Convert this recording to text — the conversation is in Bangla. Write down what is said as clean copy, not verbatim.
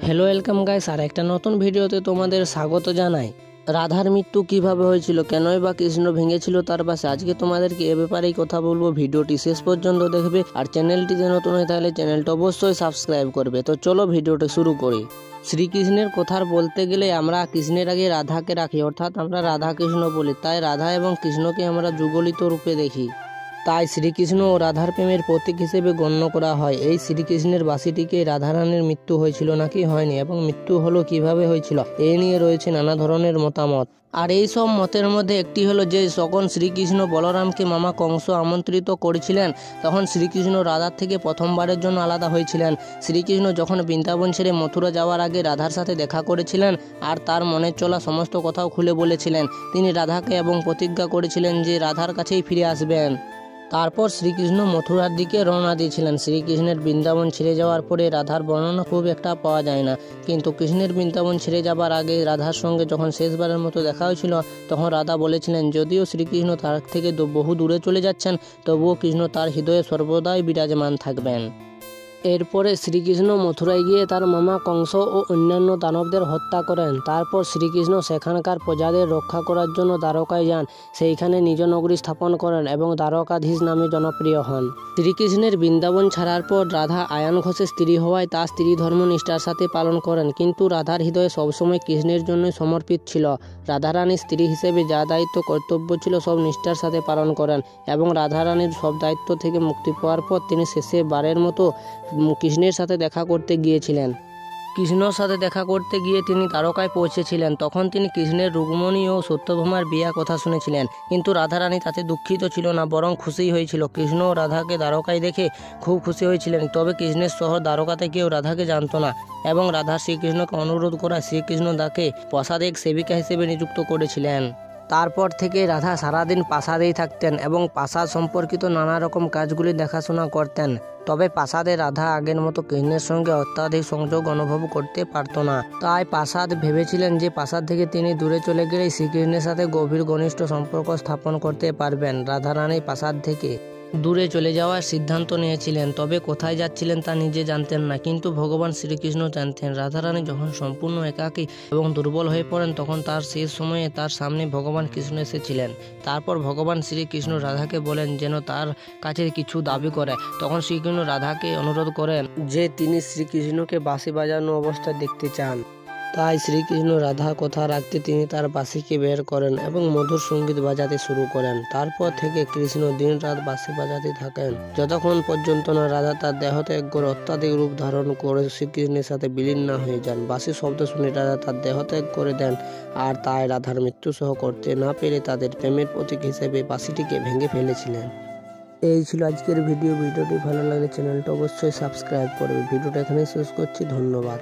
হ্যালো ওয়েলকাম গাইস, আর একটা নতুন ভিডিওতে তোমাদের স্বাগত জানাই। রাধার মৃত্যু কিভাবে হয়েছিল, কেনই বা কৃষ্ণ ভেঙেছিল তার পাশে, আজকে তোমাদেরকে এ ব্যাপারেই কথা বলবো। ভিডিওটি শেষ পর্যন্ত দেখবে, আর চ্যানেলটিতে নতুন হয়ে তাহলে চ্যানেলটা অবশ্যই সাবস্ক্রাইব করবে। তো চলো ভিডিওটা শুরু করি। শ্রীকৃষ্ণের কথা বলতে গেলে আমরা কৃষ্ণের আগে রাধাকে রাখি, অর্থাৎ আমরা রাধা কৃষ্ণ বলি। তাই রাধা এবং কৃষ্ণকে আমরা যুগলিত রূপে দেখি। তাই শ্রীকৃষ্ণ ও রাধার প্রেমের প্রতীক হিসেবে গণ্য করা হয়। এই শ্রীকৃষ্ণের বাসিটিকে রাধারানীর মৃত্যু হয়েছিল নাকি হয়নি, এবং মৃত্যু হলো কিভাবে হয়েছিল, এ নিয়ে রয়েছে নানা ধরনের মতামত। আর এই সব মতের মধ্যে একটি হলো যে যখন শ্রীকৃষ্ণ বলরামকে মামা কংস আমন্ত্রিত করেছিলেন, তখন শ্রীকৃষ্ণ রাধার থেকে প্রথমবারের জন্য আলাদা হয়েছিলেন। শ্রীকৃষ্ণ যখন বৃন্দাবন ছেড়ে মথুরা যাওয়ার আগে রাধার সাথে দেখা করেছিলেন, আর তার মনে চলা সমস্ত কথাও খুলে বলেছিলেন। তিনি রাধাকে এবং প্রতিজ্ঞা করেছিলেন যে রাধার কাছেই ফিরে আসবেন। তারপর শ্রীকৃষ্ণ মথুরার দিকে রওনা দিয়েছিলেন। শ্রীকৃষ্ণের বৃন্দাবন ছেড়ে যাওয়ার পরে রাধার বর্ণনা খুব একটা পাওয়া যায় না, কিন্তু কৃষ্ণের বৃন্দাবন ছেড়ে যাবার আগে রাধার সঙ্গে যখন শেষবারের মতো দেখা হয়েছিল, তখন রাধা বলেছিলেন যদিও শ্রীকৃষ্ণ তার থেকে বহু দূরে চলে যাচ্ছেন, তবুও কৃষ্ণ তার হৃদয়ে সর্বদাই বিরাজমান থাকবেন। এরপরে শ্রীকৃষ্ণ মথুরায় গিয়ে তার মামা কংস ও অন্যান্য দানবদের হত্যা করেন। তারপর শ্রীকৃষ্ণ সেখানকার প্রজাদের রক্ষা করার জন্য দ্বারকায় যান। সেইখানে নিজ নগরী স্থাপন করেন এবং দ্বারকাধীশ নামে জনপ্রিয় হন। শ্রীকৃষ্ণের বৃন্দাবন ছাড়ার পর রাধা আয়ান ঘোষের স্ত্রী হওয়ায় তার স্ত্রী ধর্ম নিষ্ঠার সাথে পালন করেন, কিন্তু রাধার হৃদয়ে সবসময় কৃষ্ণের জন্য সমর্পিত ছিল। রাধারানীর স্ত্রী হিসেবে যা দায়িত্ব কর্তব্য ছিল সব নিষ্ঠার সাথে পালন করেন, এবং রাধারানীর সব দায়িত্ব থেকে মুক্তি পাওয়ার পর তিনি শেষে বারের মতো কৃষ্ণের সাথে দেখা করতে গিয়েছিলেন। কৃষ্ণর সাথে দেখা করতে গিয়ে তিনি দ্বারকায় পৌঁছেছিলেন। তখন তিনি কৃষ্ণের রুক্মিণী ও সত্যভামার বিয়া কথা শুনেছিলেন, কিন্তু রাধারানী তাতে দুঃখিত ছিল না, বরং খুশি হয়েছিল। কৃষ্ণ ও রাধাকে দ্বারকায় দেখে খুব খুশি হয়েছিলেন। তবে কৃষ্ণের শহর দ্বারকাতে কেউ রাধাকে জানত না, এবং রাধা শ্রীকৃষ্ণকে অনুরোধ করায় শ্রীকৃষ্ণ তাকে প্রাসাদে এক সেবিকা হিসেবে নিযুক্ত করেছিলেন। তারপর থেকে রাধা সারাদিন প্রাসাদেই থাকতেন এবং প্রাসাদ সম্পর্কিত নানা রকম কাজগুলি দেখাশোনা করতেন। তবে প্রাসাদে রাধা আগের মতো কৃষ্ণের সঙ্গে অত্যাধিক সংযোগ অনুভব করতে পারত না। তাই প্রাসাদ ভেবেছিলেন যে প্রাসাদ থেকে তিনি দূরে চলে গেলেই শ্রীকৃষ্ণের সাথে গভীর ঘনিষ্ঠ সম্পর্ক স্থাপন করতে পারবেন। রাধারানী প্রাসাদ থেকে দূরে চলে যাওয়ার সিদ্ধান্ত নিয়েছিলেন, তবে কোথায় যাচ্ছিলেন তা নিজে জানতেন না, কিন্তু ভগবান শ্রীকৃষ্ণ জানতেন। রাধারানী যখন সম্পূর্ণ একাকী এবং দুর্বল হয়ে পড়েন, তখন তার শেষ সময়ে তার সামনে ভগবান কৃষ্ণ এসেছিলেন। তারপর ভগবান শ্রীকৃষ্ণ রাধাকে বলেন যেন তার কাছে কিছু দাবি করে। তখন শ্রীকৃষ্ণ রাধাকে অনুরোধ করেন যে তিনি শ্রীকৃষ্ণকে বাঁশি বাজানো অবস্থায় দেখতে চান। তাই শ্রীকৃষ্ণ রাধার কথা রাখতে তিনি তার বাঁশিকে বের করেন এবং মধুর সঙ্গীত বাজাতে শুরু করেন। তারপর থেকে কৃষ্ণ দিন রাত বাঁশি বাজাতে থাকেন, যতক্ষণ পর্যন্ত না রাধা তার দেহ ত্যাগ করে অত্যাধিক রূপ ধারণ করে শ্রীকৃষ্ণের সাথে বিলীন না হয়ে যান। বাঁশি শব্দ শুনে রাধা তার দেহ ত্যাগ করে দেন, আর তাই রাধার মৃত্যু সহ করতে না পেরে তাদের প্রেমের প্রতীক হিসেবে বাঁশিটিকে ভেঙে ফেলেছিলেন। এই ছিল আজকের ভিডিওটি ভালো লাগলে চ্যানেলটা অবশ্যই সাবস্ক্রাইব করবে। ভিডিওটা এখানেই শেষ করছি, ধন্যবাদ।